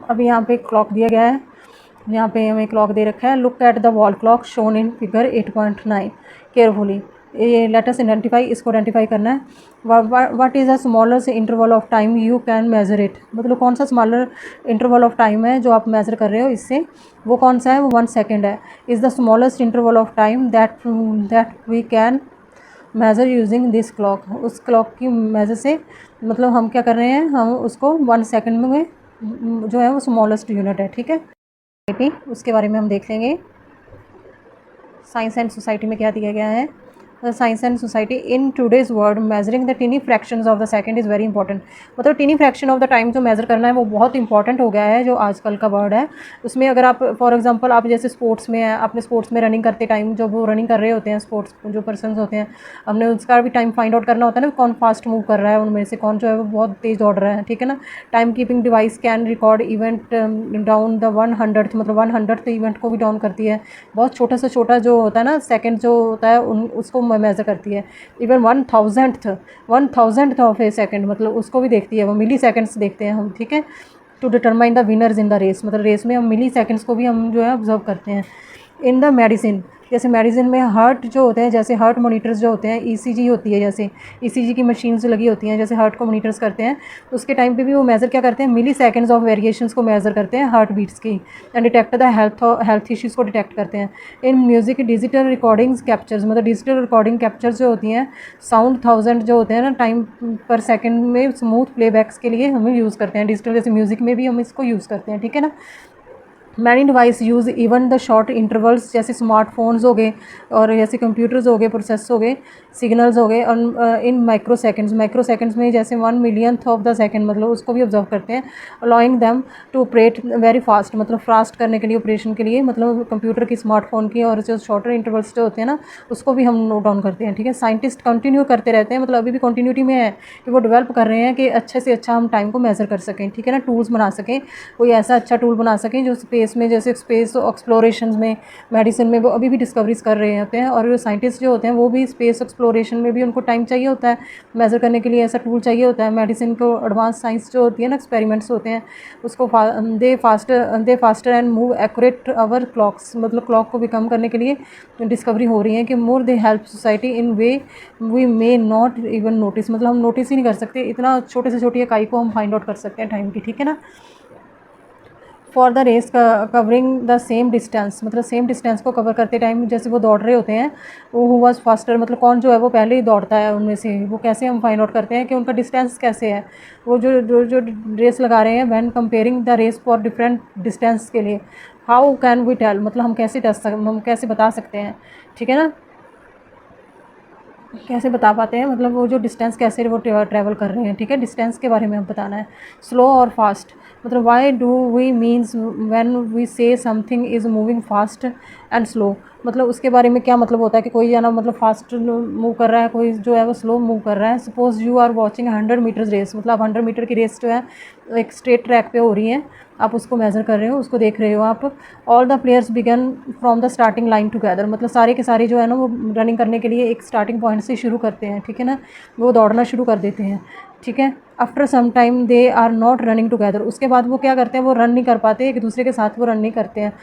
अभी यहाँ पे क्लॉक दिया गया है, यहाँ पे हमें क्लॉक दे रखा है। Look at the wall clock shown in figure 8.9 carefully. ये लेट अस आइडेंटिफाई, इसको आइडेंटिफाई करना है। What is the smallest interval of time you can measure it, मतलब कौन सा स्मॉलर इंटरवल ऑफ टाइम है जो आप मेज़र कर रहे हो इससे, वो कौन सा है, वो 1 सेकेंड है। Is the smallest interval of time that we can measure using this clock. उस क्लॉक की मेज़र से मतलब हम क्या कर रहे हैं, हम उसको 1 सेकेंड में जो है वो स्मॉलेस्ट यूनिट है, ठीक है। उसके बारे में हम देख लेंगे। साइंस एंड सोसाइटी में क्या दिया गया है। Science and society in today's world measuring the tiny fractions of the second is very important. मतलब tiny fraction of the time जो मेज़र करना है वो बहुत इंपॉर्टेंट हो गया है, जो आजकल का वर्ड है। उसमें अगर आप फॉर एग्जांपल आप जैसे स्पोर्ट्स में है, आपने स्पोर्ट्स में रनिंग करते टाइम जो वो रनिंग कर रहे होते हैं, स्पोर्ट्स जो पर्सन होते हैं, हमने उसका भी टाइम फाइंड आउट करना होता है ना, कौन फास्ट मूव कर रहा है उनमें से, कौन जो है वो बहुत तेज़ दौड़ रहा है, ठीक है ना। Time keeping device can record event down the 100th, मतलब 100th इवेंट को भी डाउन करती है। बहुत छोटा से छोटा जो होता है ना सेकंड जो होता है उसको मेज़र करती है। Even 1,000th of A second, मतलब उसको भी देखती है, वो मिली सेकंड्स देखते हैं हम, ठीक है। To determine the winners in the race, मतलब रेस में हम मिली सेकंड्स को भी हम जो है ऑब्जर्व करते हैं। इन द मेडिसिन, जैसे मेडिसिन में हार्ट जो होते हैं, जैसे हार्ट मोनीटर्स जो होते हैं, ईसीजी होती है, जैसे ईसीजी की मशीन्स लगी होती हैं, जैसे हार्ट को मोनीटर्स करते हैं, उसके टाइम पे भी वो मेज़र क्या करते हैं, मिली सेकंड्स ऑफ वेरिएशंस को मेज़र करते हैं हार्ट बीट्स की, and detect the health issues को डिटेक्ट करते हैं। In music digital recordings captures, मतलब डिजिटल रिकॉर्डिंग कैप्चर्स जो होती हैं, साउंड 1000 जो होते हैं ना टाइम पर सेकेंड में स्मूथ प्लेबैक्स के लिए हम यूज़ करते हैं। डिजिटल जैसे म्यूज़िक में भी हम इसको यूज़ करते हैं, ठीक है ना। Many device use even the short intervals, जैसे स्मार्टफोन्स हो गए और जैसे कंप्यूटर्स हो गए, प्रोसेस हो गए, सिग्नल्स हो गए, और इन माइक्रो सेकंड्स में जैसे 1 मिलियंथ ऑफ द सेकंड, मतलब उसको भी ऑब्जर्व करते हैं। Allowing them to operate very fast, मतलब फास्ट करने के लिए, ऑपरेशन के लिए, मतलब कंप्यूटर की, स्मार्टफोन की, और जो शॉर्टर इंटरवल्स जो होते हैं ना उसको भी हम नोट डाउन करते हैं, ठीक है। साइंटिस्ट कंटिन्यू करते रहते हैं, मतलब अभी भी कंटिन्यूटी में है कि वो डेवलप कर रहे हैं कि अच्छे से अच्छा हम टाइम को मेज़र कर सकें, ठीक है ना। टूल्स बना सकें, कोई ऐसा अच्छा टूल बना सकें जो स्पेस में, जैसे स्पेस एक्सप्लोरेशन में, मेडिसिन में वो अभी भी डिस्कवरीज कर रहे होते हैं, और साइंटिस्ट जो होते हैं वो भी स्पेस एक्सप्लोरेशन में भी उनको टाइम चाहिए होता है मेज़र करने के लिए, ऐसा टूल चाहिए होता है। मेडिसिन को एडवांस साइंस जो होती है ना, एक्सपेरिमेंट्स होते हैं, उसको they faster and move accurate our clocks, मतलब क्लॉक को भी कम करने के लिए डिस्कवरी हो रही है कि more they help society in way we may not even notice, मतलब हम नोटिस ही नहीं कर सकते, इतना छोटे से छोटी इकाई को हम फाइंड आउट कर सकते हैं टाइम की, ठीक है ना। For the race covering the same distance, मतलब सेम डिस्टेंस को कवर करते टाइम जैसे वो दौड़ रहे होते हैं, वो हु वाज फास्टर, मतलब कौन जो है वो पहले ही दौड़ता है उनमें से, वो कैसे हम फाइंड आउट करते हैं कि उनका डिस्टेंस कैसे है। वो जो रेस लगा रहे हैं, when comparing the race for different distance के लिए, हाउ कैन वी टेल, मतलब हम कैसे बता सकते हैं, ठीक है ना, कैसे बता पाते हैं, मतलब वो जो डिस्टेंस कैसे वो ट्रैवल कर रहे हैं, ठीक है। डिस्टेंस के बारे में हम बताना है। स्लो और फास्ट, मतलब why do we means when we say something is moving fast and slow, मतलब उसके बारे में क्या मतलब होता है कि कोई ना मतलब फास्ट मूव कर रहा है, कोई जो है वो स्लो मूव कर रहा है। Suppose you are watching 100 metres race, मतलब आप 100 मीटर की रेस जो है एक स्ट्रेट ट्रैक पे हो रही है, आप उसको मेज़र कर रहे हो, उसको देख रहे हो आप। All the players begin from the starting line together, मतलब सारे के सारे जो है ना वो रनिंग करने के लिए एक स्टार्टिंग पॉइंट से शुरू करते हैं, ठीक है ना, वो दौड़ना शुरू कर देते हैं, ठीक है। After some time they are not running together, उसके बाद वो क्या करते हैं, वो रन नहीं कर पाते, एक दूसरे के साथ वो रन नहीं करते हैं।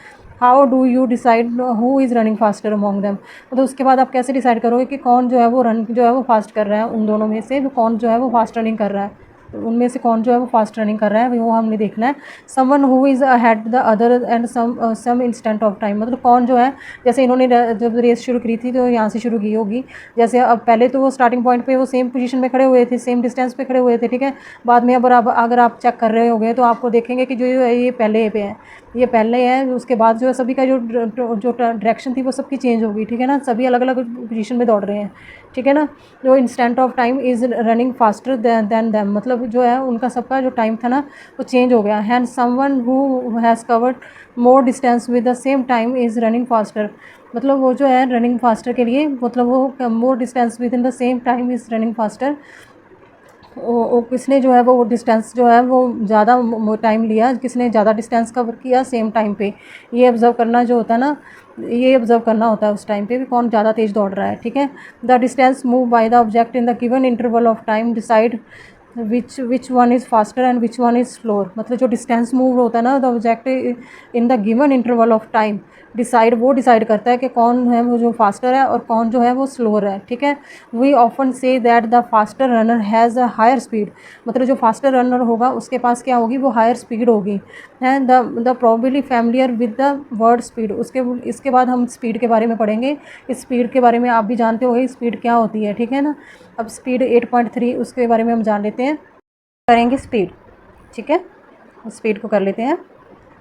How do you decide who is running faster among them, मतलब उसके बाद आप कैसे डिसाइड करोगे कि कौन जो है वो रन जो है वो फास्ट कर रहा है, उन दोनों में से कौन जो है वो फास्ट रनिंग कर रहा है, उनमें से कौन जो है वो फास्ट रनिंग कर रहा है, वो हमने देखना है। Someone who is ahead the other and some instant of time, मतलब कौन जो है, जैसे इन्होंने जब रेस शुरू की थी तो यहाँ से शुरू की होगी, जैसे अब पहले तो वो स्टार्टिंग पॉइंट पे वो सेम पोजीशन में खड़े हुए थे, सेम डिस्टेंस पे खड़े हुए थे, ठीक है। बाद में अगर आप चेक कर रहे होंगे तो आपको देखेंगे कि जो ये पहले पे है, ये पहले है, उसके बाद जो है सभी का जो डायरेक्शन थी वो सबकी चेंज होगी, ठीक है ना, सभी अलग अलग पोजीशन में दौड़ रहे हैं, ठीक है ना। जो instant of time is running faster than them, मतलब जो है उनका सबका जो टाइम था ना वो चेंज हो गया। Hand someone who has covered more distance with the same time is running faster, मतलब वो जो है रनिंग फास्टर के लिए, मतलब वो मोर distance with in the same time is running faster, वो किसने जो है वो डिस्टेंस जो है वो ज़्यादा टाइम लिया, किसने ज़्यादा डिस्टेंस कवर किया सेम टाइम पे, ये ऑब्ज़र्व करना जो होता है ना, ये ऑब्ज़र्व करना होता है उस टाइम पे भी कौन ज़्यादा तेज़ दौड़ रहा है, ठीक है। The distance move by the object in the given interval of time decide which one is faster and which one is slower, मतलब जो डिस्टेंस मूव होता है ना the object in the given interval of time वो decide करता है कि कौन है वो जो फास्टर है और कौन जो है वो स्लोअर है, ठीक है। We often say that the faster runner has a higher speed, मतलब जो फास्टर रनर होगा उसके पास क्या होगी, वो हायर स्पीड होगी, है। The probably familiar with the word speed, इसके बाद हम स्पीड के बारे में पढ़ेंगे। इस स्पीड के बारे में आप भी जानते होंगे स्पीड क्या होती है, ठीक है ना। अब स्पीड 8.3 उसके बारे में हम जान लेते हैं, करेंगे स्पीड, ठीक है। स्पीड को कर लेते हैं।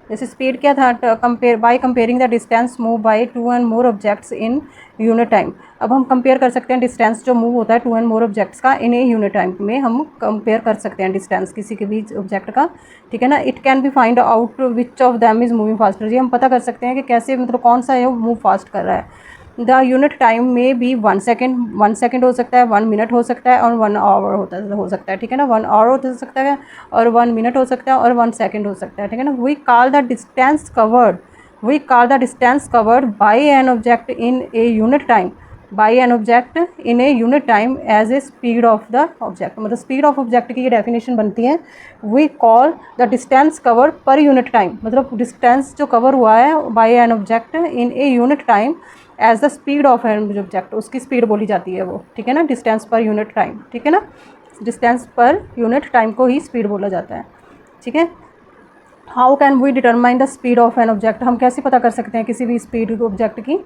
जैसे स्पीड क्या था, comparing the distance move by 2 and more objects in unit time. अब हम कंपेयर कर सकते हैं डिस्टेंस जो मूव होता है 2 एंड मोर ऑब्जेक्ट्स का इन ए यूनिट टाइम में, हम कंपेयर कर सकते हैं डिस्टेंस किसी के भी ऑब्जेक्ट का, ठीक है ना। It can B find out which of them is moving faster, ये हम पता कर सकते हैं कि कैसे, मतलब कौन सा है वो मूव फास्ट कर रहा है। द यूनिट टाइम में भी 1 सेकेंड हो सकता है, 1 मिनट हो सकता है और 1 आवर हो सकता है, ठीक है ना। 1 आवर हो सकता है और 1 मिनट हो सकता है और 1 सेकेंड हो सकता है, ठीक है ना। We call the distance covered by an object in a unit time as a speed of the object, मतलब स्पीड ऑफ ऑब्जेक्ट की ये डेफिनेशन बनती है। We call the distance cover per unit time, मतलब डिस्टेंस जो cover हुआ है by an object in a unit time as the speed of an object, उसकी स्पीड बोली जाती है वो, ठीक है ना। डिस्टेंस पर यूनिट टाइम, ठीक है ना, डिस्टेंस पर यूनिट टाइम को ही स्पीड बोला जाता है, ठीक है। How can we determine the speed of an object, हम कैसे पता कर सकते हैं किसी भी स्पीड ऑब्जेक्ट की।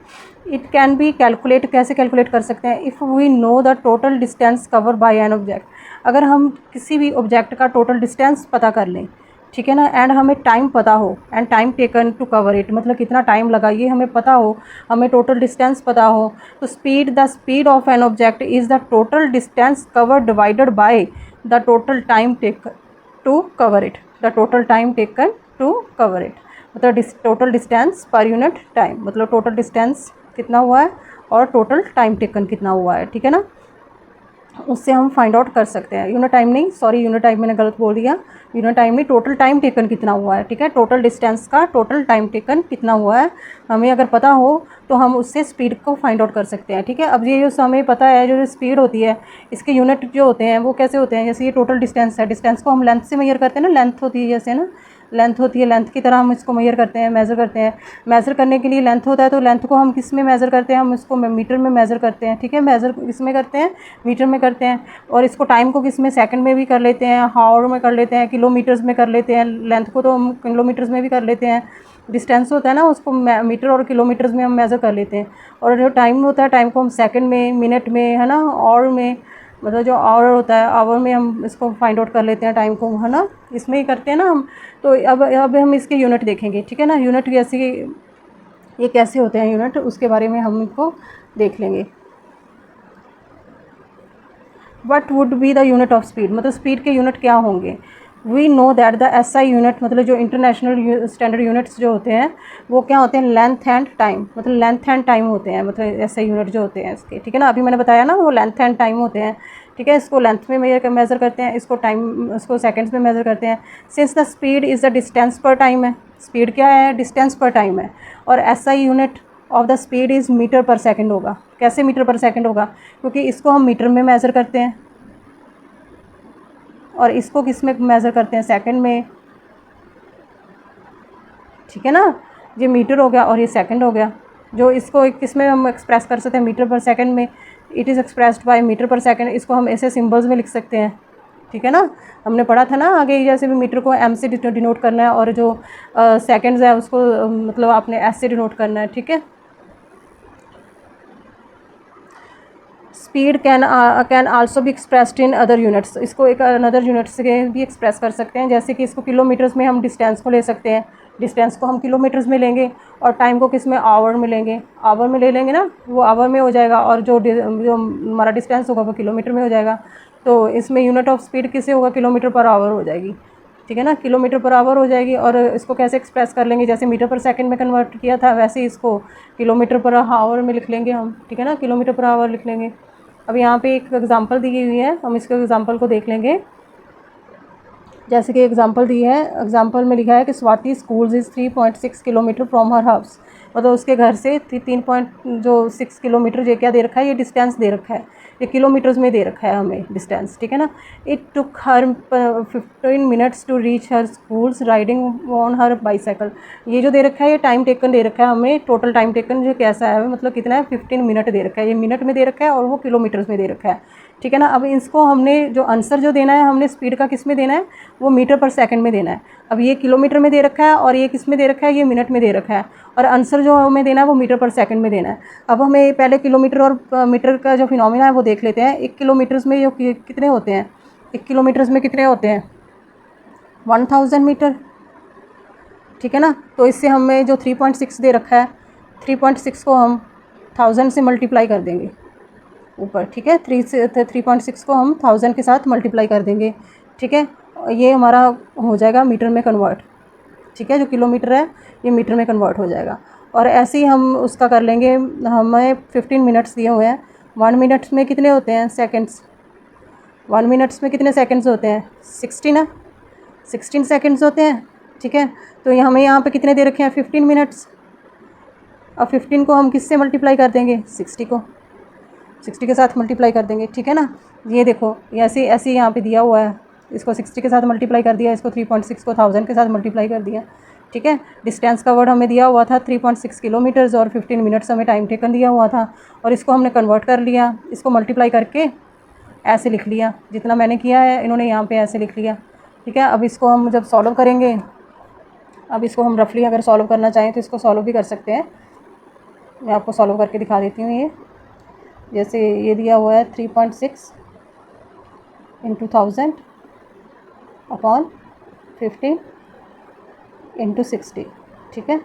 इट कैन बी कैलकुलेट, कैसे कैलकुलेट कर सकते हैं, if we know the total distance cover by an object, अगर हम किसी भी ऑब्जेक्ट का टोटल डिस्टेंस पता कर लें, ठीक है ना, एंड हमें टाइम पता हो, and time taken to cover it, मतलब कितना टाइम लगा ये हमें पता हो, हमें टोटल डिस्टेंस पता हो, तो the speed of an object is the total distance cover divided by the total time taken to cover it, मतलब total distance per unit time, मतलब टोटल डिस्टेंस कितना हुआ है और टोटल टाइम टेकन कितना हुआ है, ठीक है ना, उससे हम फाइंड आउट कर सकते हैं। यूनिट टाइम मैंने गलत बोल दिया, यूनिट टाइम नहीं, टोटल टाइम टेकन कितना हुआ है, ठीक है। टोटल डिस्टेंस का टोटल टाइम टेकन कितना हुआ है हमें अगर पता हो तो हम उससे स्पीड को फाइंड आउट कर सकते हैं, ठीक है। अब ये जो हमें पता है जो स्पीड होती है इसके यूनिट जो होते हैं वो कैसे होते हैं, जैसे ये टोटल डिस्टेंस है, डिस्टेंस को हम लेंथ से मेजर करते हैं ना, लेंथ होती है जैसे ना, लेंथ की तरह हम इसको मेजर करते हैं, मेज़र करते हैं। मेज़र करने के लिए लेंथ होता है, तो लेंथ को हम किस में मेज़र करते हैं, हम इसको मीटर में मेज़र करते हैं, ठीक है। मेज़र किस में करते हैं, मीटर में करते हैं। और इसको टाइम को किस में, सेकंड में भी कर लेते हैं, हावर में कर लेते हैं, किलोमीटर्स में कर लेते हैं। लेंथ को तो हम किलोमीटर्स में भी कर लेते हैं, डिस्टेंस होता है ना उसको मीटर और किलोमीटर्स में हम मेज़र कर लेते हैं। और जो टाइम होता है टाइम को हम सेकंड में, मिनट में, है ना, आवर में, मतलब जो आवर होता है आवर में हम इसको फाइंड आउट कर लेते हैं टाइम को, है ना, इसमें ही करते हैं ना हम। तो अब हम इसके यूनिट देखेंगे, ठीक है ना। यूनिट कैसे, ये कैसे होते हैं यूनिट, उसके बारे में हम इनको देख लेंगे। What would be the unit of speed, मतलब स्पीड के यूनिट क्या होंगे। We know that the SI unit, मतलब जो इंटरनेशनल स्टैंडर्ड यूनिट्स जो होते हैं वो क्या होते हैं, लेंथ एंड टाइम, मतलब लेंथ एंड टाइम होते हैं, मतलब SI यूनिट जो होते हैं इसके, ठीक है ना। अभी मैंने बताया ना वो लेंथ एंड टाइम होते हैं, ठीक है। इसको लेंथ में मेज़र करते हैं, इसको सेकेंड्स में मेज़र करते हैं। Since the speed is the distance per time है, स्पीड क्या है, डिस्टेंस पर टाइम है, और SI unit of the speed is metre per second होगा। कैसे मीटर पर सेकेंड होगा, क्योंकि इसको हम मीटर में मेज़र करते हैं और इसको किस में मेज़र करते हैं, सेकंड में, ठीक है ना। ये मीटर हो गया और ये सेकंड हो गया। जो इसको किस में हम एक्सप्रेस कर सकते हैं, मीटर पर सेकंड में, it is expressed by metre per second. इसको हम ऐसे सिंबल्स में लिख सकते हैं, ठीक है ना। हमने पढ़ा था ना आगे, जैसे भी मीटर को M से डिनोट करना है और जो सेकंड्स है उसको मतलब आपने S से डिनोट करना है, ठीक है। स्पीड कैन आल्सो भी एक्सप्रेस्ड इन अदर यूनिट्स, इसको एक अनदर यूनिट्स से भी एक्सप्रेस कर सकते हैं। जैसे कि इसको किलोमीटर्स में हम डिस्टेंस को ले सकते हैं, डिस्टेंस को हम किलोमीटर्स में लेंगे और टाइम को किस में, आवर में लेंगे, आवर में ले लेंगे ना, वो आवर में हो जाएगा, और जो हमारा डिस्टेंस होगा वो किलोमीटर में हो जाएगा। तो इसमें यूनिट ऑफ स्पीड किसे होगा, किलोमीटर पर आवर हो जाएगी, ठीक है ना, किलोमीटर पर आवर हो जाएगी। और इसको कैसे एक्सप्रेस कर लेंगे, जैसे मीटर पर सेकंड में कन्वर्ट किया था वैसे ही इसको किलोमीटर पर आवर में लिख लेंगे हम, ठीक है ना, किलोमीटर पर आवर लिख लेंगे। अब यहाँ पे एक एग्जांपल दी हुई है, हम इसके एग्जांपल को देख लेंगे। जैसे कि एग्जांपल दी है, एग्जांपल में लिखा है कि Swati schools is 3.6 kilometre from her house, मतलब उसके घर से 3.6 किलोमीटर, ये क्या दे रखा है, ये डिस्टेंस दे रखा है ये किलोमीटर्स में दे रखा है हमें डिस्टेंस, ठीक है ना। It took her 15 minutes to reach her schools riding on her bicycle. ये जो दे रखा है ये टाइम टेकन दे रखा है हमें, टोटल टाइम टेकन जो कैसा है मतलब कितना है 15 मिनट दे रखा है, ये मिनट में दे रखा है और वो किलोमीटर्स में दे रखा है, ठीक है ना। अब इसको हमने जो आंसर जो देना है हमने स्पीड का किस में देना है, वो मीटर पर सेकंड में देना है। अब ये किलोमीटर में दे रखा है और ये किस में दे रखा है, ये मिनट में दे रखा है, और आंसर जो हमें देना है वो मीटर पर सेकंड में देना है। अब हमें पहले किलोमीटर और मीटर का जो फिनोमिना है वो देख लेते हैं। 1 किलोमीटर्स में ये कितने होते हैं, 1 किलोमीटर्स में कितने होते हैं 1000 मीटर, ठीक है ना। तो इससे हमें जो 3.6 दे रखा है, 3.6 को हम 1000 से मल्टीप्लाई कर देंगे ऊपर, ठीक है। 3.6 को हम 1000 के साथ मल्टीप्लाई कर देंगे, ठीक है। ये हमारा हो जाएगा मीटर में कन्वर्ट, ठीक है। जो किलोमीटर है ये मीटर में कन्वर्ट हो जाएगा। और ऐसे ही हम उसका कर लेंगे, हमें 15 मिनट्स दिए हुए हैं, 1 मिनट्स में कितने होते हैं सेकंड्स, 1 मिनट्स में कितने सेकंड्स होते हैं 16 है, 16 सेकंड्स होते हैं, ठीक है। तो ये हमें यहाँ पे कितने दे रखे हैं 15 मिनट्स। अब 15 को हम किससे मल्टीप्लाई कर देंगे, 60 को, 60 के साथ मल्टीप्लाई कर देंगे, ठीक है ना। ये देखो ये ऐसे ऐसे यहाँ पे दिया हुआ है, इसको 60 के साथ मल्टीप्लाई कर दिया, इसको 3.6 को 1000 के साथ मल्टीप्लाई कर दिया, ठीक है। डिस्टेंस का वर्ड हमें दिया हुआ था 3.6 किलोमीटर्स और 15 मिनट्स हमें टाइम टेकन दिया हुआ था, और इसको हमने कन्वर्ट कर लिया, इसको मल्टीप्लाई करके ऐसे लिख लिया, जितना मैंने किया है इन्होंने यहाँ पे ऐसे लिख लिया, ठीक है। अब इसको हम जब सॉल्व करेंगे, अब इसको हम रफली अगर सॉल्व करना चाहें तो इसको सॉल्व भी कर सकते हैं। मैं आपको सॉल्व करके दिखा देती हूँ। ये जैसे ये दिया हुआ है 3.6 इंटू 1000 अपॉन 15 इंटू 60, ठीक है,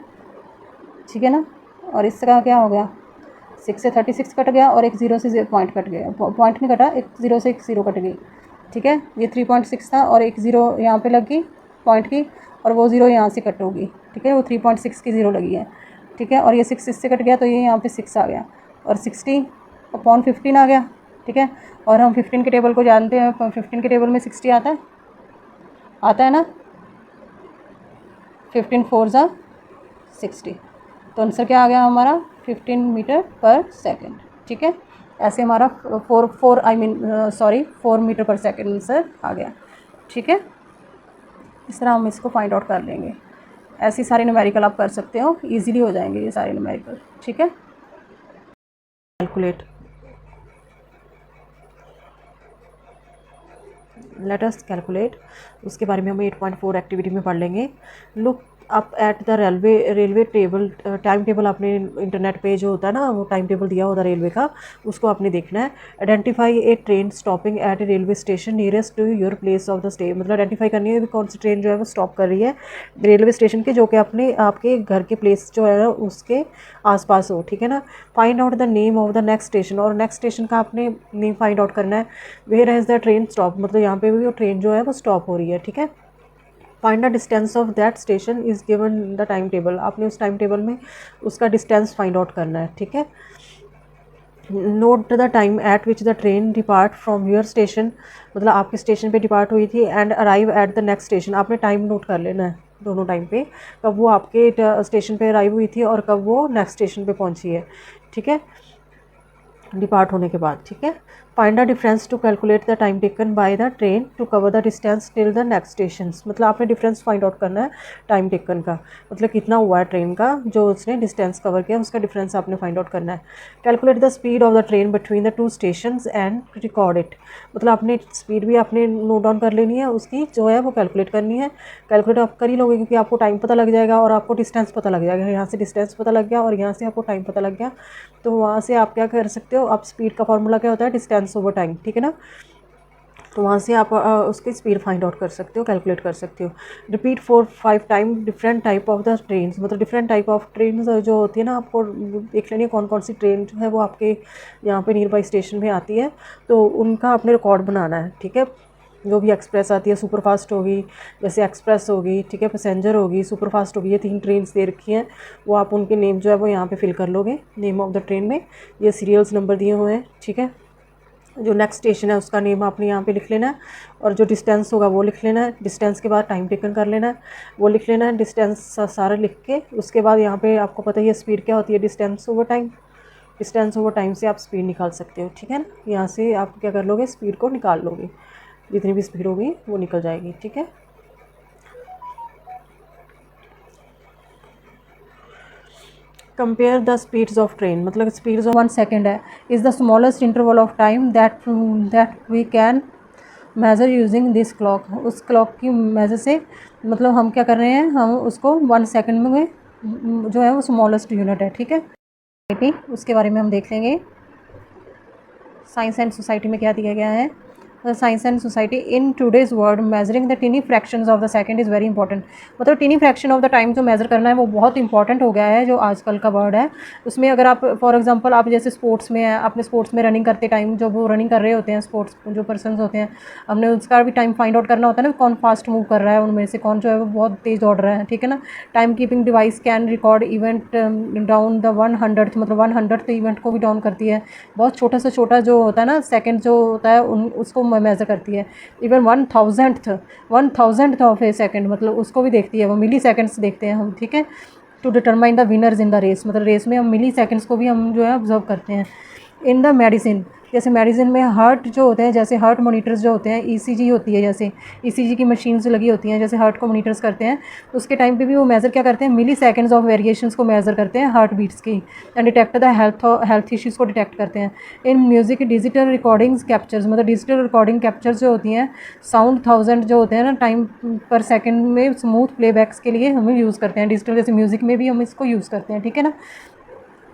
ठीक है ना। और इसका क्या हो गया, 6 से 36 कट गया और एक ज़ीरो से पॉइंट कट गया, पॉइंट नहीं कटा, एक ज़ीरो से एक ज़ीरो कट गई, ठीक है। ये 3.6 था और एक ज़ीरो यहाँ पे लग गई पॉइंट की, और वो ज़ीरो यहाँ से कट होगी, ठीक है। वो 3.6 की ज़ीरो लगी है, ठीक है। और ये 6 इससे कट गया तो ये यहाँ पे 6 आ गया, और 60 अपॉन 15 आ गया, ठीक है। और हम 15 के टेबल को जानते हैं, 15 के टेबल में 60 आता है ना, 15 4 ज़ा 60, तो आंसर क्या आ गया हमारा 15 मीटर पर सेकंड, ठीक है। ऐसे हमारा 4 मीटर पर सेकंड आंसर आ गया, ठीक है। इस तरह हम इसको फाइंड आउट कर लेंगे। ऐसे सारे न्यूमेरिकल आप कर सकते हो, इजीली हो जाएंगे ये सारे न्यूमेरिकल, ठीक है। कैलकुलेट, लेट अस कैलकुलेट, उसके बारे में हम 8.4 एक्टिविटी में पढ़ लेंगे। Look up at the railway table, time table आपने इंटरनेट पे जो होता है ना वो टाइम टेबल दिया होता है रेलवे का, उसको आपने देखना है। Identify a train stopping at a railway station nearest to your place of the stay, मतलब आइडेंटिफाई करनी है कौन सी ट्रेन जो है वो स्टॉप कर रही है रेलवे स्टेशन के, जो कि अपने आपके घर के प्लेस जो है ना उसके आसपास हो, ठीक है ना। Find out the name of the next station, और नेक्स्ट स्टेशन का आपने नेम फाइंड आउट करना है। Where has the train stop, मतलब यहाँ पे भी वो ट्रेन जो है वो स्टॉप हो रही है, ठीक है। Find the distance of that station is given the time table, आपने उस टाइम टेबल में उसका डिस्टेंस फाइंड आउट करना है, ठीक है। Note the time eight which the train depart from your station, मतलब आपके स्टेशन पे डिपार्ट हुई थी, and arrive at the next station, आपने टाइम नोट कर लेना है दोनों टाइम पे, कब वो आपके स्टेशन पे अराइव हुई थी और कब वो नेक्स्ट स्टेशन पे पहुंची है, ठीक है, डिपार्ट होने के बाद, ठीक है। Find the difference to calculate the time taken by the train to cover the distance till the next station, मतलब आपने डिफरेंस फाइंड आउट करना है टाइम टेकन का, मतलब कितना हुआ है ट्रेन का जो उसने डिस्टेंस कवर किया उसका डिफरेंस आपने फाइंड आउट करना है। Calculate the speed of the train between the two station and record it, मतलब आपने स्पीड भी आपने नोट डाउन कर लेनी है, उसकी जो है वो कैलकुलेट करनी है। कैलकुलेट आप कर ही लोगे क्योंकि आपको टाइम पता लग जाएगा और आपको डिस्टेंस पता लग जाएगा, यहाँ से डिस्टेंस पता लग गया और यहाँ से आपको टाइम पता लग गया, तो वहाँ से आप क्या कर सकते हो, आप स्पीड का फॉर्मूला क्या होता है डिस्टेंस ओवर टाइम, ठीक है ना, तो वहाँ से आप उसकी स्पीड फाइंड आउट कर सकते हो, कैलकुलेट कर सकते हो। Repeat 4-5 time different type of the train, मतलब डिफरेंट टाइप ऑफ ट्रेन जो होती है ना, आपको देख लेनी है कौन कौन सी ट्रेन जो है वो आपके यहाँ पे नियर बाई स्टेशन में आती है, तो उनका आपने रिकॉर्ड बनाना है, ठीक है। जो भी एक्सप्रेस आती है, सुपर फास्ट होगी, जैसे एक्सप्रेस होगी, ठीक है, पैसेंजर होगी, सुपर फास्ट होगी, ये 3 ट्रेन दे रखी हैं, वो आप उनके नेम जो है वो यहाँ पे फिल कर लोगे, नेम ऑफ द ट्रेन में ये सीरियल्स नंबर दिए हुए हैं, ठीक है। जो नेक्स्ट स्टेशन है उसका नेम आपने यहाँ पे लिख लेना है, और जो डिस्टेंस होगा वो लिख लेना है, डिस्टेंस के बाद टाइम टेकन कर लेना है, वो लिख लेना है, डिस्टेंस सारा लिख के उसके बाद यहाँ पे आपको पता ही है स्पीड क्या होती है, distance over time, distance over time से आप स्पीड निकाल सकते हो, ठीक है ना। यहाँ से आप क्या कर लोगे, स्पीड को निकाल लोगे, जितनी भी स्पीड होगी वो निकल जाएगी, ठीक है। Compare the speeds of train, मतलब स्पीड्स ऑफ 1 सेकेंड है, is the smallest interval of time that we can measure using this clock. उस क्लॉक की मेज़र से मतलब हम क्या कर रहे हैं, हम उसको 1 सेकेंड में जो है वो स्मॉलेस्ट यूनिट है, ठीक है। उसके बारे में हम देख लेंगे। साइंस एंड सोसाइटी में क्या दिया गया है, science and society in today's world measuring the tiny fractions of the second is very important. मतलब tiny fraction of the time जो मेज़र करना है वो बहुत इंपॉर्टेंट हो गया है जो आजकल का वर्ड है। उसमें अगर आप फॉर एग्जांपल आप जैसे स्पोर्ट्स में है, अपने स्पोर्ट्स में रनिंग करते टाइम जो वो रनिंग कर रहे होते हैं, स्पोर्ट्स जो पर्सन होते हैं, हमने उसका भी टाइम फाइंड आउट करना होता है ना, कौन फास्ट मूव कर रहा है उनमें से, कौन जो है वो बहुत तेज़ दौड़ रहा है, ठीक है ना। Time keeping device can record event down the 100th, मतलब 100th इवेंट को भी डाउन करती है। बहुत छोटा से छोटा जो होता है ना सेकंड जो होता है उसको मेज़र करती है। Even 1000th of A second, मतलब उसको भी देखती है, वो मिली सेकंड्स देखते हैं हम, ठीक है। To determine the winners in the race, मतलब रेस में हम मिली सेकंड्स को भी हम जो है ऑब्जर्व करते हैं। इन द मेडिसिन, जैसे मेडिसिन में हार्ट जो होते हैं, जैसे हार्ट मोनीटर्स जो होते हैं, ईसीजी होती है, जैसे ईसीजी की मशीन्स लगी होती हैं, जैसे हार्ट को मोनीटर्स करते हैं, उसके टाइम पे भी वो मेज़र क्या करते हैं, मिली सेकंड्स ऑफ वेरिएशंस को मेज़र करते हैं हार्ट बीट्स की, and detect the health issues को डिटेक्ट करते हैं। In music digital recordings captures, मतलब डिजिटल रिकॉर्डिंग कैप्चर्स जो होती हैं, साउंड 1000 जो होते हैं ना टाइम पर सेकेंड में स्मूथ प्लेबैक्स के लिए हमें यूज़ करते हैं। डिजिटल जैसे म्यूज़िक में भी हम इसको यूज़ करते हैं, ठीक है ना।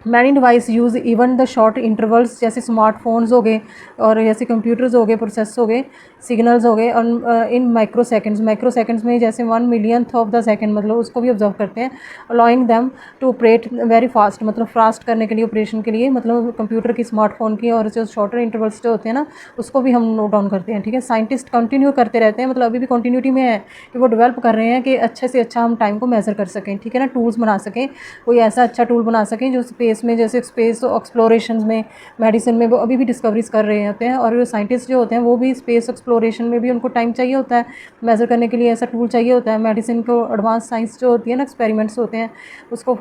Many device use even the short intervals, जैसे स्मार्टफोन्स हो गए और जैसे कंप्यूटर्स हो गए, प्रोसेस हो गए, सिग्नल्स हो गए, और इन माइक्रो सेकेंड्स में जैसे 1 millionth ऑफ द सेकेंड, मतलब उसको भी ऑब्जर्व करते हैं। Allowing them to operate very fast, मतलब फास्ट करने के लिए, ऑपरेशन के लिए, मतलब कंप्यूटर की, स्मार्टफोन की, और जो शॉर्टर इंटरवल्स जो होते हैं ना उसको भी हम नोट डाउन करते हैं, ठीक है। साइंटिस्ट कंटिन्यू करते रहते हैं, मतलब अभी भी कंटिन्यूटी में है कि वो डेवलप कर रहे हैं कि अच्छे से अच्छा हम टाइम को मेज़र कर सकें, ठीक है ना। टूल्स बना सकें, कोई ऐसा अच्छा टूल बना सकें जो स्पेस में, जैसे स्पेस एक्सप्लोरेशन में, मेडिसिन में वो अभी भी डिस्कवरीज कर रहे होते हैं, और साइंटिस्ट जो होते हैं वो भी स्पेस एक्सप्लोरेशन में भी उनको टाइम चाहिए होता है मेज़र करने के लिए, ऐसा टूल चाहिए होता है। मेडिसिन को एडवांस साइंस जो होती है ना, एक्सपेरिमेंट्स होते हैं, उसको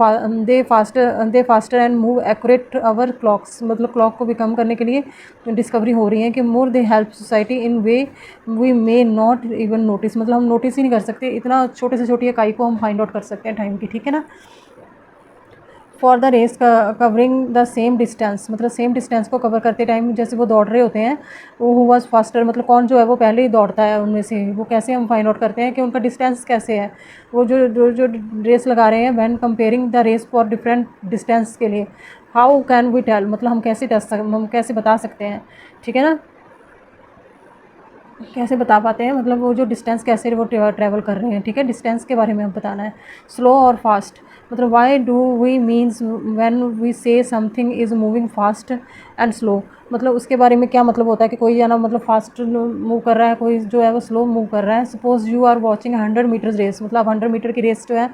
they faster and move accurate our clocks, मतलब क्लॉक को भी कम करने के लिए डिस्कवरी हो रही है कि more they help society in way we may not even notice, मतलब हम नोटिस ही नहीं कर सकते, इतना छोटे से छोटी इकाई को हम फाइंड आउट कर सकते हैं टाइम की, ठीक है ना। For the race covering the same distance, मतलब सेम डिस्टेंस को कवर करते टाइम जैसे वो दौड़ रहे होते हैं, वो हु वाज फास्टर, मतलब कौन जो है वो पहले ही दौड़ता है उनमें से, वो कैसे हम फाइंड आउट करते हैं कि उनका डिस्टेंस कैसे है। वो जो रेस लगा रहे हैं, when comparing the race for different distance के लिए, हाउ कैन वी टेल, मतलब हम कैसे बता सकते हैं, ठीक है ना, कैसे बता पाते हैं, मतलब वो जो डिस्टेंस कैसे वो ट्रैवल कर रहे हैं, ठीक है। डिस्टेंस के बारे में हम बताना है। स्लो और फास्ट, मतलब why do we means when we say something is moving fast and slow, मतलब उसके बारे में क्या मतलब होता है कि कोई जाना मतलब फास्ट मूव कर रहा है, कोई जो है वो स्लो मूव कर रहा है। Suppose you are watching 100 metres race, मतलब 100 मीटर की रेस जो है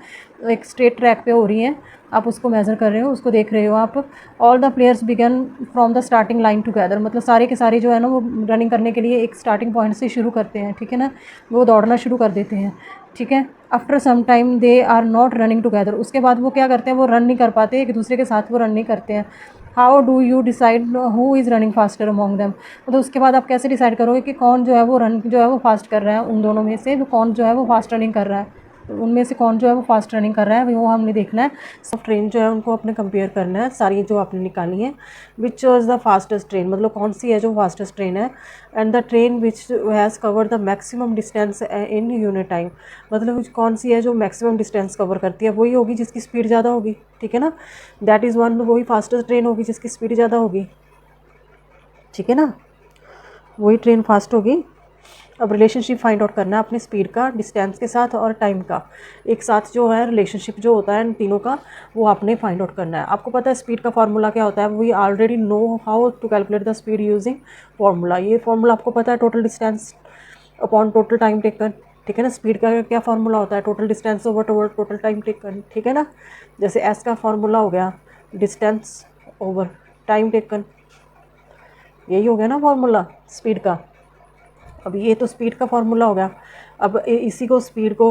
एक स्ट्रेट ट्रैक पे हो रही है, आप उसको मेज़र कर रहे हो, उसको देख रहे हो आप। All the players begin from the starting line together, मतलब सारे के सारे जो है ना वो रनिंग करने के लिए एक स्टार्टिंग पॉइंट से शुरू करते हैं, ठीक है ना, वो दौड़ना शुरू कर देते हैं, ठीक है। After some time they are not running together, उसके बाद वो क्या करते हैं, वो रन नहीं कर पाते, एक दूसरे के साथ वो रन नहीं करते हैं। How do you decide who is running faster among them, मतलब उसके बाद आप कैसे डिसाइड करोगे कि कौन जो है वो रन जो है वो फास्ट कर रहा है, उन दोनों में से कौन जो है वो फास्ट रनिंग कर रहा है, उनमें से कौन जो है वो फास्ट रनिंग कर रहा है, वो हमने देखना है। सब ट्रेन जो है उनको अपने कंपेयर करना है, सारी जो आपने निकाली है। Which is the fastest train, मतलब कौन सी है जो फास्टेस्ट ट्रेन है। And the train which has cover the maximum distance in unit time, मतलब कौन सी है जो मैक्सिमम डिस्टेंस कवर करती है, वही होगी जिसकी स्पीड ज़्यादा होगी, ठीक है ना। दैट इज़ वन, वही फास्टेस्ट ट्रेन होगी जिसकी स्पीड ज़्यादा होगी, ठीक है ना, वही ट्रेन फास्ट होगी। अब रिलेशनशिप फाइंड आउट करना है अपनी स्पीड का, डिस्टेंस के साथ और टाइम का, एक साथ जो है रिलेशनशिप जो होता है इन तीनों का, वो आपने फाइंड आउट करना है। आपको पता है स्पीड का फार्मूला क्या होता है, we already know how to calculate the speed using formula. ये फार्मूला आपको पता है, total distance upon total time taken, ठीक है ना। स्पीड का क्या फार्मूला होता है, total distance over total time taken, ठीक है ना। जैसे एस का फार्मूला हो गया डिस्टेंस ओवर टाइम टेकन, यही हो गया ना फार्मूला स्पीड का। अब ये तो स्पीड का फार्मूला हो गया। अब इसी को स्पीड को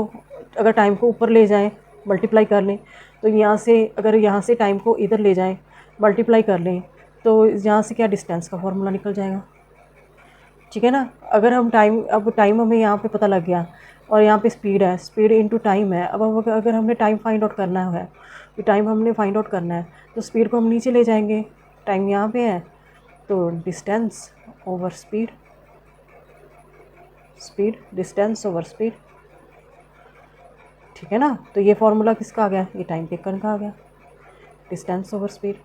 अगर टाइम को ऊपर ले जाएं, मल्टीप्लाई कर लें, तो यहाँ से अगर यहाँ से टाइम को इधर ले जाएं, मल्टीप्लाई कर लें तो यहाँ से क्या डिस्टेंस का फॉर्मूला निकल जाएगा, ठीक है ना। अगर हम अब टाइम हमें यहाँ पे पता लग गया और यहाँ पे स्पीड है, स्पीड इनटू टाइम है। अब अगर हमने टाइम फाइंड आउट करना है, तो टाइम हमने फाइंड आउट करना है तो स्पीड को हम नीचे ले जाएंगे, टाइम यहाँ पे है तो distance over speed, speed distance over speed, ठीक है ना। तो ये फार्मूला किसका आ गया, ये टाइम टेकन का आ गया, डिस्टेंस ओवर स्पीड,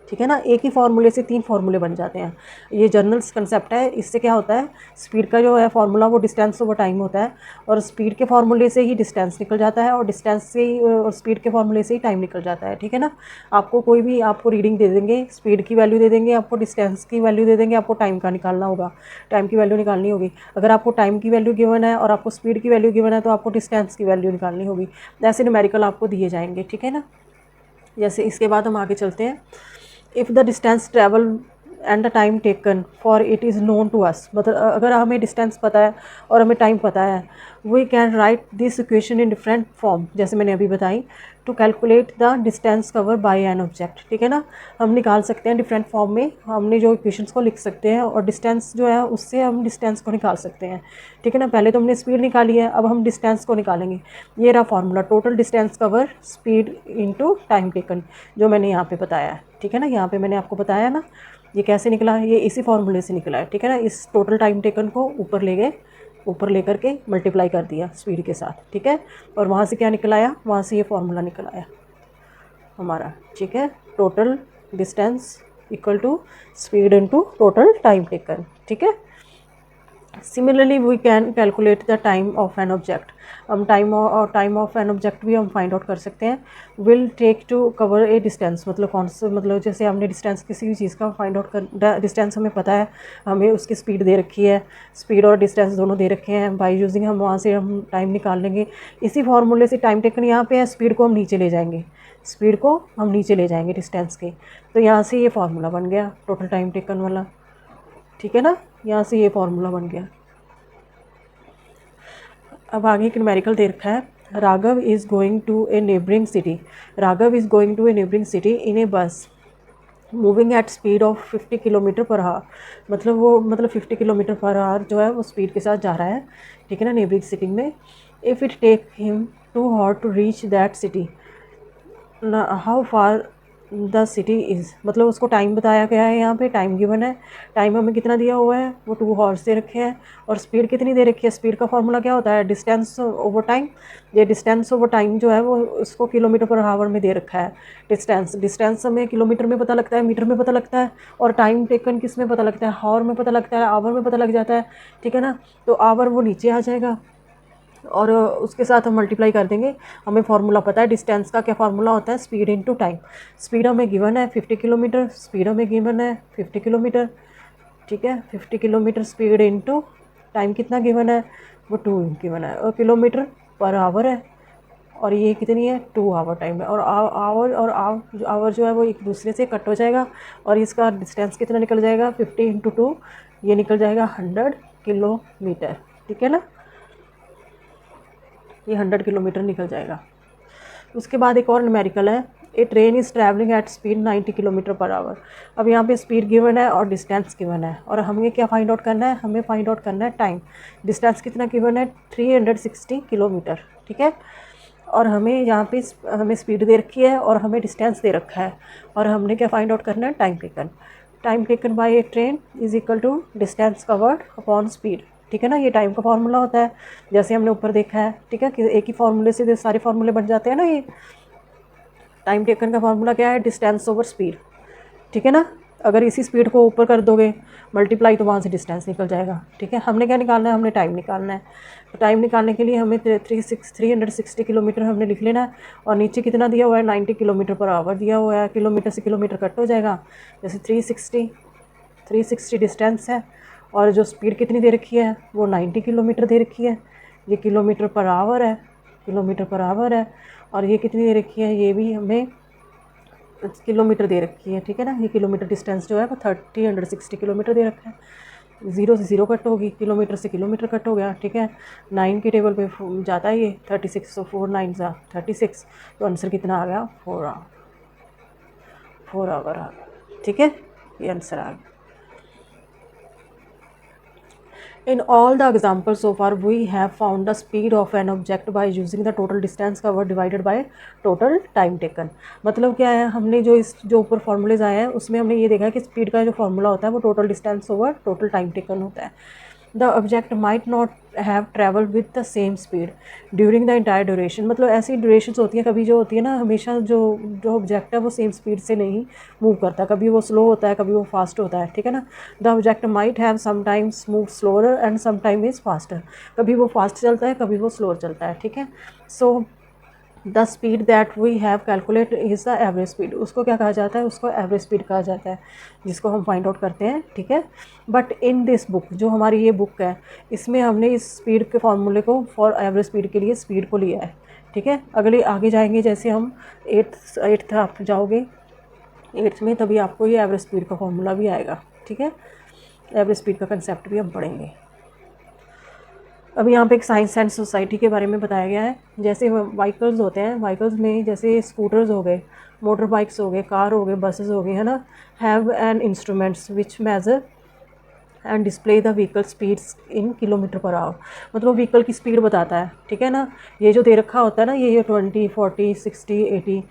ठीक है ना। एक ही फार्मूले से 3 फार्मूले बन जाते हैं। ये जर्नल कंसेप्ट है। इससे क्या होता है, स्पीड का जो है फार्मूला वो डिस्टेंस ओवर टाइम होता है, और स्पीड के फार्मूले से ही डिस्टेंस निकल जाता है, और डिस्टेंस से ही और स्पीड के फार्मूले से ही टाइम निकल जाता है, ठीक है ना। आपको कोई भी आपको रीडिंग दे देंगे, स्पीड की वैल्यू दे देंगे, आपको डिस्टेंस की वैल्यू दे देंगे, आपको टाइम का निकालना होगा, टाइम की वैल्यू निकालनी होगी। अगर आपको टाइम की वैल्यू गिवन है और आपको स्पीड की वैल्यू गिवन है तो आपको डिस्टेंस की वैल्यू निकालनी होगी। ऐसे न्यूमेरिकल आपको दिए जाएंगे, ठीक है ना। जैसे इसके बाद हम आगे चलते हैं। If the distance travel and the time taken for it is known to us, मतलब अगर हमें डिस्टेंस पता है और हमें टाइम पता है, we can write this equation in different form, जैसे मैंने अभी बताई, to calculate the distance cover by an object, ठीक है ना। हम निकाल सकते हैं डिफरेंट फॉर्म में, हमने जो इक्वेशंस को लिख सकते हैं और डिस्टेंस जो है उससे हम डिस्टेंस को निकाल सकते हैं, ठीक है ना। पहले तो हमने स्पीड निकाली है, अब हम डिस्टेंस को निकालेंगे। ये रहा formula, total distance cover speed into time taken, जो मैंने यहाँ पे बताया है, ठीक है ना। यहाँ पे मैंने आपको बताया ना, ये कैसे निकला, ये इसी फार्मूले से निकला है, ठीक है ना। इस टोटल टाइम टेकन को ऊपर ले गए, ऊपर लेकर के मल्टीप्लाई कर दिया स्पीड के साथ, ठीक है। और वहाँ से क्या निकल आया, वहाँ से ये फार्मूला निकल आया हमारा, ठीक है। Total distance equal to speed into total time taken, ठीक है। Similarly we can calculate the time of an object, हम टाइम ऑफ एन ऑब्जेक्ट भी हम फाइंड आउट कर सकते हैं। Will take to cover a distance, मतलब कौन सा, मतलब जैसे हमने डिस्टेंस किसी भी चीज़ का फाइंड आउट कर, डिस्टेंस हमें पता है, हमें उसकी स्पीड दे रखी है, स्पीड और डिस्टेंस दोनों दे रखे हैं, बाई यूजिंग हम वहाँ से हम टाइम निकाल लेंगे। इसी फार्मूले से टाइम टेकन यहाँ पे है, स्पीड को हम नीचे ले जाएंगे, स्पीड को हम नीचे ले जाएंगे डिस्टेंस के, तो यहाँ से ये फार्मूला बन गया टोटल टाइम टेकन वाला, ठीक है ना। यहाँ से ये फार्मूला बन गया। अब आगे एक न्यूमेरिकल दे रखा है, Raghav is going to a neighbouring city, Raghav is going to a neighbouring city in a bus moving at speed of 50 kilometre per hour, मतलब 50 किलोमीटर पर आवर जो है वो स्पीड के साथ जा रहा है, ठीक है ना, नेबरिंग सिटी में। If it take him 2 hours to reach that city, how far the city is, मतलब उसको टाइम बताया गया है, यहाँ पे टाइम गिवन है, टाइम हमें कितना दिया हुआ है, वो 2 hours दे रखे हैं, और स्पीड कितनी दे रखी है, स्पीड का फॉर्मूला क्या होता है, डिस्टेंस ओवर टाइम। ये डिस्टेंस ओवर टाइम जो है वो उसको किलोमीटर पर आवर में दे रखा है। डिस्टेंस हमें किलोमीटर में पता लगता है, मीटर में पता लगता है, और टाइम टेकन किस में पता लगता है, हावर में पता लगता है, आवर में पता लग जाता है, ठीक है ना। तो आवर वो नीचे आ जाएगा और उसके साथ हम मल्टीप्लाई कर देंगे। हमें फार्मूला पता है डिस्टेंस का, क्या फार्मूला होता है, स्पीड इनटू टाइम। स्पीड हमें गिवन है 50 किलोमीटर, स्पीड हमें गिवन है 50 किलोमीटर, ठीक है। 50 किलोमीटर स्पीड इनटू टाइम कितना गिवन है, वो 2 गिवन है, और किलोमीटर पर आवर है, और ये कितनी है 2 आवर टाइम है, और आवर और आवर जो है वो एक दूसरे से कट हो जाएगा, और इसका डिस्टेंस कितना निकल जाएगा, 50 × 2, ये निकल जाएगा 100 किलोमीटर, ठीक है ना। ये 100 किलोमीटर निकल जाएगा। उसके बाद एक और न्यूमेरिकल है, a train is travelling at speed 90 kilometre per hour. अब यहाँ पे स्पीड गिवन है और डिस्टेंस गिवन है, और हमें क्या फाइंड आउट करना है, हमें फाइंड आउट करना है टाइम। डिस्टेंस कितना गिवन है, 360 किलोमीटर, ठीक है। और हमें यहाँ पे हमें स्पीड दे रखी है और हमें डिस्टेंस दे रखा है, और हमने क्या फाइंड आउट करना है, time taken. Time taken by a train is equal to distance covered upon speed, ठीक है ना। ये टाइम का फार्मूला होता है, जैसे हमने ऊपर देखा है, ठीक है, कि एक ही फार्मूले से सारे फार्मूले बन जाते हैं ना। ये टाइम टेकन का फार्मूला क्या है, डिस्टेंस ओवर स्पीड, ठीक है ना। अगर इसी स्पीड को ऊपर कर दोगे मल्टीप्लाई, तो वहाँ से डिस्टेंस निकल जाएगा, ठीक है। हमने क्या निकालना है, हमने टाइम निकालना है। तो टाइम निकालने के लिए हमें 360 किलोमीटर हमने लिख लेना है, और नीचे कितना दिया हुआ है, 90 किलोमीटर पर आवर दिया हुआ है। किलोमीटर से किलोमीटर कट हो जाएगा, जैसे 360 डिस्टेंस है, और जो स्पीड कितनी दे रखी है, वो 90 किलोमीटर दे रखी है। ये किलोमीटर पर आवर है, किलोमीटर पर आवर है, और ये कितनी दे रखी है, ये भी हमें किलोमीटर दे रखी है, ठीक है ना। ये किलोमीटर डिस्टेंस जो है वो 360 किलोमीटर दे रखा है। 0 से 0 कट होगी, किलोमीटर से किलोमीटर कट हो गया, ठीक है। 9 के टेबल पे जाता है ये 36, तो 4 9 36, तो आंसर कितना आ गया, 4 4 आवर आ गया। ठीक है, ये आंसर आ गया। In all the examples so far, we have found the speed of an object by using the total distance covered divided by total time taken। मतलब क्या है, हमने जो ऊपर फॉर्मूलेज आए हैं उसमें हमने ये देखा है कि स्पीड का जो फॉर्मूला होता है वो total distance over total time taken होता है। The object might not have travel with the same speed during the entire duration. मतलब ऐसी ड्यूरेशंस होती हैं, कभी जो होती है ना, हमेशा जो ऑब्जेक्ट है वो सेम स्पीड से नहीं मूव करता, कभी वो स्लो होता है, कभी वो फास्ट होता है। ठीक है ना। The object might have sometimes move slower and sometime is faster. कभी वो फास्ट चलता है, कभी वो स्लोअर चलता है। ठीक है। So the speed that we have calculate is the average speed. उसको क्या कहा जाता है, उसको एवरेज स्पीड कहा जाता है, जिसको हम फाइंड आउट करते हैं। ठीक है। बट इन दिस बुक, जो हमारी ये बुक है, इसमें हमने इस स्पीड के फॉर्मूले को फॉर एवरेज स्पीड के लिए स्पीड को लिया है। ठीक है। अगले आगे जाएंगे, जैसे हम एट्थ आप जाओगे 8th में, तभी आपको ये एवरेज स्पीड का फॉर्मूला भी आएगा। ठीक है। एवरेज स्पीड का कंसेप्ट भी हम पढ़ेंगे। अब यहाँ पे एक साइंस एंड सोसाइटी के बारे में बताया गया है। जैसे व्हीकल्स होते हैं, व्हीकल्स में जैसे स्कूटर्स हो गए, मोटर बाइक्स हो गए, कार हो गए, बसेस हो गए, है ना, have an instruments which measure and display the vehicle speeds in kilometre per hour. मतलब व्हीकल की स्पीड बताता है। ठीक है ना। ये जो दे रखा होता है ना, ये 20, 40, 60, 80,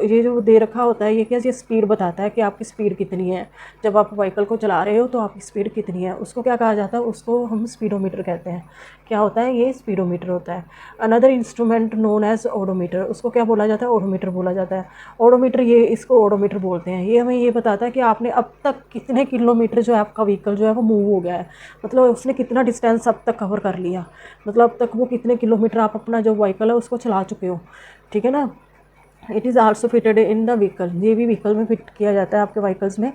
ये जो दे रखा होता है, ये क्या, ये स्पीड बताता है कि आपकी स्पीड कितनी है। जब आप व्हीकल को चला रहे हो तो आपकी स्पीड कितनी है, उसको क्या कहा जाता है, उसको हम स्पीडोमीटर कहते हैं। क्या होता है, ये स्पीडोमीटर होता है। Another instrument known as odometer, उसको क्या बोला जाता है, ओडोमीटर बोला जाता है। ओडोमीटर, ये इसको ओडोमीटर बोलते हैं। ये हमें ये बताता है कि आपने अब तक कितने किलोमीटर जो है आपका व्हीकल जो है वो मूव हो गया है। मतलब उसने कितना डिस्टेंस अब तक कवर कर लिया, मतलब अब तक वो कितने किलोमीटर आप अपना जो व्हीकल है उसको चला चुके हो। ठीक है ना। It is also fitted in the vehicle, ये भी व्हीकल में फिट किया जाता है आपके व्हीकल्स में।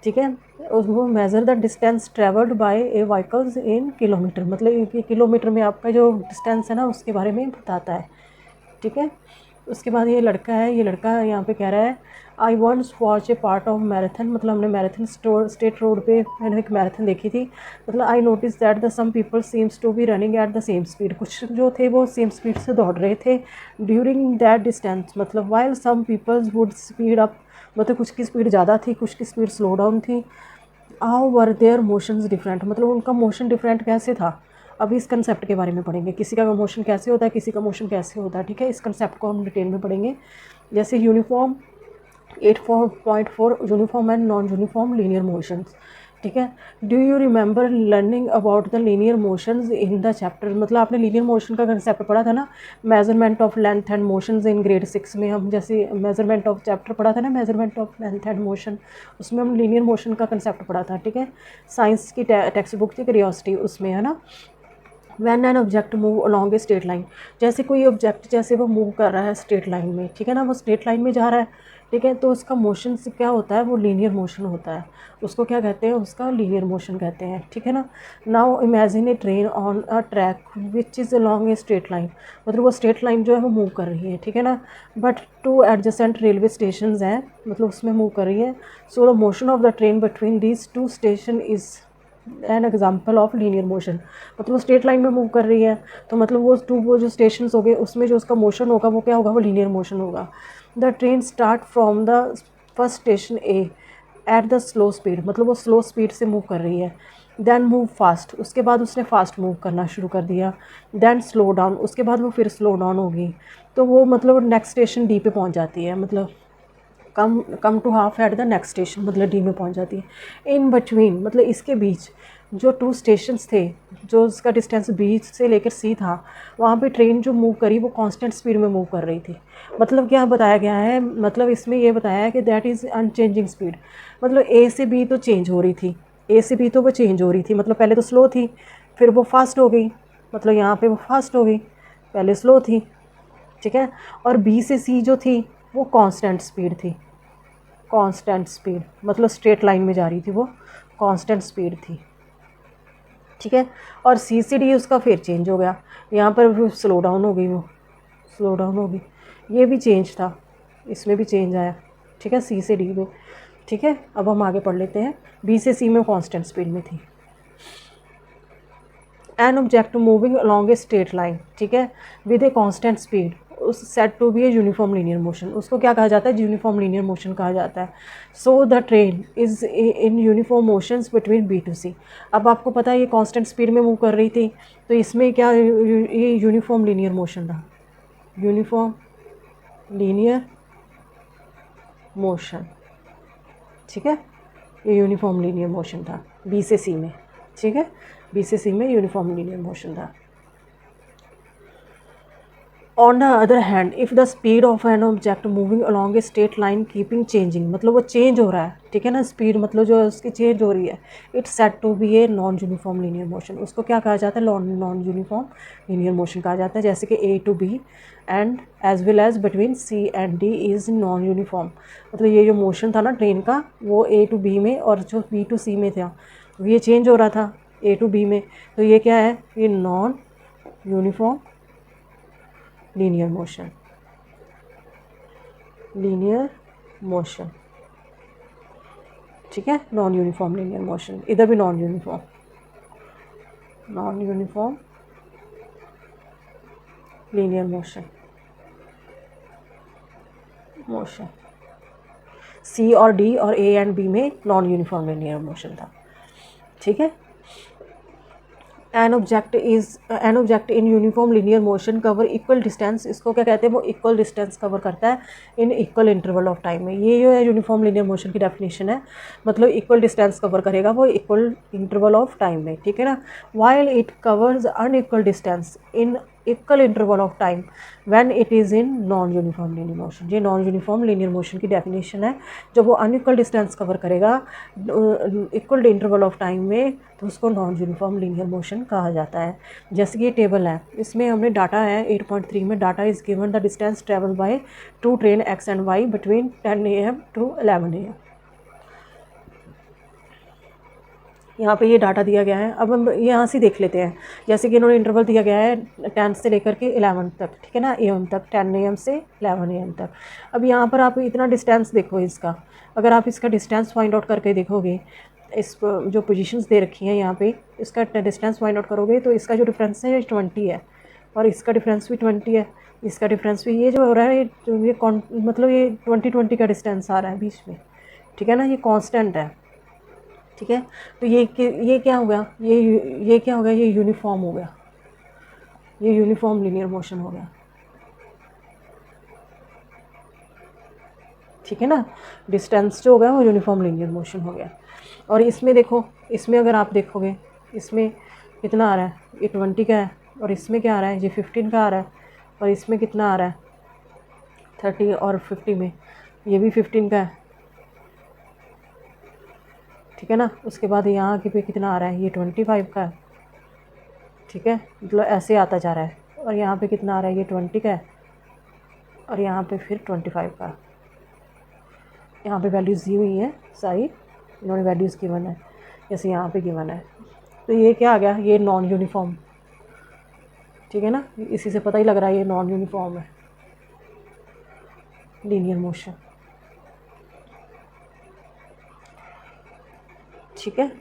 ठीक है। वो measure the distance travelled by A vehicles in kilometre, मतलब किलोमीटर में आपका जो डिस्टेंस है ना उसके बारे में बताता है। ठीक है। उसके बाद ये लड़का है, ये लड़का यहाँ पे कह रहा है, I wants watch A part of marathon. मतलब हमने मैराथन स्टेट रोड पे मैंने एक मैराथन देखी थी। मतलब I notice that the some people seems to be running at the same speed. कुछ जो थे वो सेम स्पीड से दौड़ रहे थे ड्यूरिंग दैट डिस्टेंस। मतलब while some peoples would speed up, मतलब कुछ की स्पीड ज़्यादा थी, कुछ की स्पीड स्लो डाउन थी। How were their motions different, मतलब उनका मोशन डिफरेंट कैसे था। अभी इस कंसेप्ट के बारे में पढ़ेंगे, किसी का मोशन कैसे होता है, किसी का मोशन कैसे होता है। ठीक है। इस कंसेप्ट को हम डिटेल में पढ़ेंगे। जैसे uniform 8.4 uniform and non uniform linear motions. ठीक है। Do you remember learning about the linear motions in the chapter. मतलब आपने लीनियर मोशन का कंसेप्ट पढ़ा था ना, measurement of length and motions in grade 6 में। हम जैसे मेजरमेंट ऑफ चैप्टर पढ़ा था ना, measurement of length and motion, उसमें हम लीनियर मोशन का कंसेप्ट पढ़ा था। ठीक है। साइंस की टेक्स्ट बुक थी क्यूरियोसिटी, उसमें, है ना। When an object move along a straight line, जैसे कोई ऑब्जेक्ट जैसे वो मूव कर रहा है स्ट्रेट लाइन में। ठीक है ना। वो स्ट्रेट लाइन में जा रहा है। ठीक है। तो उसका मोशन से क्या होता है, वो लीनियर मोशन होता है। उसको क्या कहते हैं, उसका लीनियर मोशन कहते हैं। ठीक है ना। Now imagine A train on a track which is along a straight line. मतलब वो स्ट्रेट लाइन जो है वो मूव कर रही है। ठीक है ना। But two adjacent railway station हैं, मतलब उसमें मूव कर रही है। So the motion of the train between these two station is an example of linear motion. मतलब वो स्ट्रेट लाइन में मूव कर रही है, तो मतलब वो जो स्टेशन हो गए उसमें जो उसका मोशन होगा वो क्या होगा, वो लीनियर मोशन होगा। The train start from the first station A at the slow speed, मतलब वो स्लो स्पीड से मूव कर रही है। देन मूव फास्ट, उसके बाद उसने फास्ट मूव करना शुरू कर दिया। देन स्लो डाउन, उसके बाद वो फिर स्लो डाउन होगी, तो वो मतलब नेक्स्ट स्टेशन डी पे पहुंच जाती है। मतलब कम टू हाफ एट द नेक्स्ट स्टेशन, मतलब डी में पहुंच जाती है। इन बिटवीन, मतलब इसके बीच जो 2 स्टेशंस थे, जो उसका डिस्टेंस बी से लेकर सी था, वहाँ पे ट्रेन जो मूव करी वो कांस्टेंट स्पीड में मूव कर रही थी। मतलब क्या बताया गया है, मतलब इसमें ये बताया है कि दैट इज़ अनचेंजिंग स्पीड। मतलब ए से बी तो चेंज हो रही थी, ए से बी तो वो चेंज हो रही थी। मतलब पहले तो स्लो थी, फिर वो फास्ट हो गई। मतलब यहाँ पे वो फास्ट हो गई, पहले स्लो थी। ठीक है। और बी से सी जो थी वो कांस्टेंट स्पीड थी। कांस्टेंट स्पीड मतलब स्ट्रेट लाइन में जा रही थी, वो कांस्टेंट स्पीड थी। ठीक है। और सी से डी उसका फिर चेंज हो गया, यहाँ पर स्लो डाउन हो गई, वो स्लो डाउन हो गई। ये भी चेंज था, इसमें भी चेंज आया। ठीक है। सी से डी में। ठीक है। अब हम आगे पढ़ लेते हैं। बी से सी में कांस्टेंट स्पीड में थी। An object moving along a straight line, ठीक है, विद ए कांस्टेंट स्पीड, उस said to be a uniform linear motion, उसको क्या कहा जाता है, यूनिफॉर्म लीनियर मोशन कहा जाता है। So the train is in uniform motions between B to C. अब आपको पता है ये कांस्टेंट स्पीड में मूव कर रही थी, तो इसमें क्या ये यूनिफॉर्म लीनियर मोशन था, यूनिफॉर्म लीनियर मोशन, ठीक है, ये यूनिफॉर्म लीनियर मोशन था बी से सी में, ठीक है, बी से सी में यूनिफॉर्म लीनियर मोशन था। On the other hand if the speed of an object moving along a straight line keeping changing, मतलब वो चेंज हो रहा है, ठीक है ना, स्पीड मतलब जो उसकी चेंज हो रही है, it's said to be a non uniform linear motion, उसको क्या कहा जाता है, नॉन यूनिफॉर्म लीनियर मोशन कहा जाता है। जैसे कि A to B and as well as between C and D is non uniform, मतलब ये जो मोशन था ना ट्रेन का, वो ए टू बी में और जो बी टू सी में था, ये चेंज हो रहा था ए टू बी में, तो ये क्या है, ये non uniform linear motion, linear motion, ठीक है, नॉन यूनिफॉर्म लीनियर मोशन, इधर भी नॉन यूनिफॉर्म लीनियर मोशन, सी और डी और ए एंड बी में नॉन यूनिफॉर्म लीनियर मोशन था, ठीक है। An object in uniform linear motion cover equal distance, इसको क्या कहते हैं, वो इक्वल डिस्टेंस कवर करता है in equal interval of time में। ये जो है यूनिफॉर्म लीनियर मोशन की डेफिनेशन है, मतलब इक्वल डिस्टेंस कवर करेगा वो इक्वल इंटरवल ऑफ टाइम में, ठीक है ना। While it covers unequal distance in equal interval of time when it is in non uniform linear motion, ये नॉन यूनिफॉर्म लीनियर मोशन की डेफिनेशन है। जब वो अनइक्वल डिस्टेंस कवर करेगा इक्वल इंटरवल ऑफ टाइम में, तो उसको नॉन यूनिफॉर्म लीनियर मोशन कहा जाता है। जैसे कि ये टेबल है, इसमें हमने डाटा है 8.3 में, data is given the distance travel by two train X and Y between 10 AM to 11 AM। यहाँ पे ये डाटा दिया गया है। अब हम यहाँ से देख लेते हैं, जैसे कि इन्होंने इंटरवल दिया गया है 10 से लेकर के 11 तक, ठीक है ना, AM तक, 10 AM से 11 AM तक। अब यहाँ पर आप इतना डिस्टेंस देखो इसका, अगर आप इसका डिस्टेंस फाइंड आउट करके देखोगे, इस जो पोजीशंस दे रखी हैं यहाँ पे, इसका डिस्टेंस फाइंड आउट करोगे तो इसका जो डिफरेंस है 20 है, और इसका डिफरेंस भी 20 है, इसका डिफरेंस भी, ये जो हो रहा है ये मतलब ये 20 का डिस्टेंस आ रहा है बीच में, ठीक है ना, ये कांस्टेंट है, ठीक है। तो ये क्या हो गया, ये क्या हो गया, ये यूनिफॉर्म हो गया, ये यूनिफॉर्म लीनियर मोशन हो गया, ठीक है ना, डिस्टेंस जो हो गया वो यूनिफॉर्म लीनियर मोशन हो गया। और इसमें देखो, इसमें अगर आप देखोगे, इसमें कितना आ रहा है, ये 20 का है, और इसमें क्या आ रहा है, ये 15 का आ रहा है, और इसमें कितना आ रहा है 30, और 50 में ये भी 15 का है, ठीक है ना। उसके बाद यहाँ के पे कितना आ रहा है, ये 25 का है, ठीक है, मतलब ऐसे आता जा रहा है। और यहाँ पे कितना आ रहा है, ये 20 का है, और यहाँ पे फिर 25 का। यहाँ पे वैल्यूज़ दी हुई हैं सारी, इन्होंने वैल्यूज़ गिवन है, जैसे यहाँ पे गिवन है। तो ये क्या आ गया, ये नॉन यूनिफॉर्म, ठीक है ना, इसी से पता ही लग रहा है ये नॉन यूनिफॉर्म है लीनियर मोशन, ठीक है।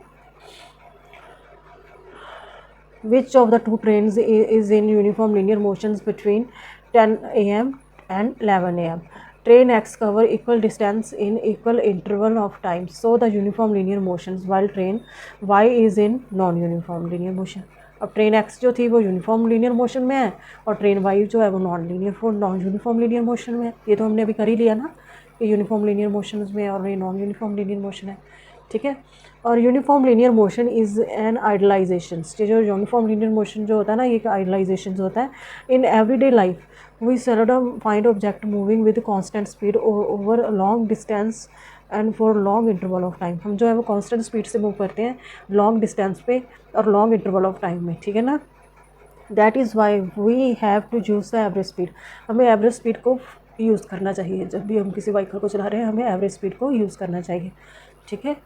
Which of the two trains is in uniform linear motions between 10 AM and 11 AM? Train X cover equal distance in equal interval of time, so the uniform linear motions, while train Y is in non-uniform linear motion। अब train X जो थी वो uniform linear motion में है, और train Y जो है वो नॉन यूनिफॉर्म लीनियर मोशन में है। ये तो हमने अभी कर ही लिया ना, ये यूनिफॉर्म लीनियर मोशन में है और ये नॉन यूनिफॉर्म लीनियर मोशन है, ठीक है। और uniform linear motion is an idealization, जो यूनिफॉर्म लीनियर मोशन जो होता है ना, ये आइडलाइजेशन होता है। In everyday life we seldom find object moving with constant speed over long distance and for long interval of time. हम जो है वो कांस्टेंट स्पीड से मूव करते हैं लॉन्ग डिस्टेंस पे और लॉन्ग इंटरवल ऑफ टाइम में, ठीक है ना। That is why we have to use the average speed, हमें एवरेज स्पीड को यूज़ करना चाहिए। जब भी हम किसी व्हीकल को चला रहे हैं हमें एवरेज स्पीड को यूज़ करना चाहिए, ठीक है।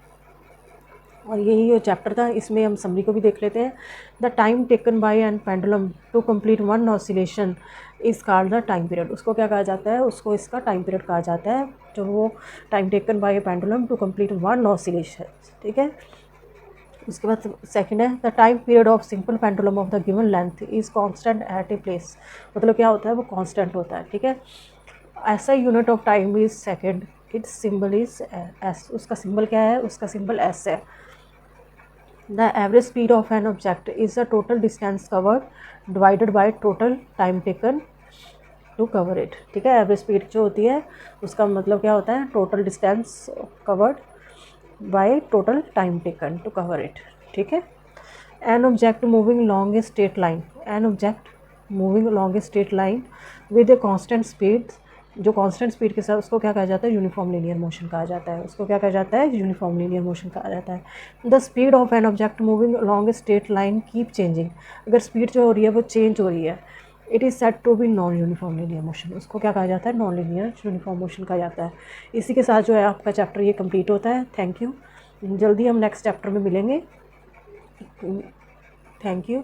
और यही जो चैप्टर था, इसमें हम समरी को भी देख लेते हैं। The time taken by an pendulum to complete one oscillation is called the time period. उसको क्या कहा जाता है, उसको इसका टाइम पीरियड कहा जाता है, जो वो time taken by a pendulum to complete one oscillation, ठीक है। उसके बाद सेकंड है the time period of simple pendulum of the given length is constant at a place. मतलब क्या होता है, वो कांस्टेंट होता है, ठीक है। ऐसा unit of time is second, its symbol is S. उसका सिंबल क्या है, उसका सिंबल एस है। The average speed of an object is the total distance covered divided by total time taken to cover it, ठीक है। Average speed जो होती है उसका मतलब क्या होता है, total distance covered by total time taken to cover it, ठीक है। An object moving long a straight line, an object moving long a straight line with a constant speed, जो कांस्टेंट स्पीड के साथ, उसको क्या कहा जाता है, यूनिफॉर्म लीनियर मोशन कहा जाता है। उसको क्या कहा जाता है, यूनिफॉर्म लीनियर मोशन कहा जाता है। The speed of an object moving long a straight line keep changing, अगर स्पीड जो हो रही है वो चेंज हो रही है, it is said to be non uniform linear motion, उसको क्या कहा जाता है, नॉन लीनियर यूनिफॉर्म मोशन कहा जाता है। इसी के साथ जो है आपका चैप्टर ये कंप्लीट होता है। Thank you. जल्दी हम नेक्स्ट चैप्टर में मिलेंगे। Thank you.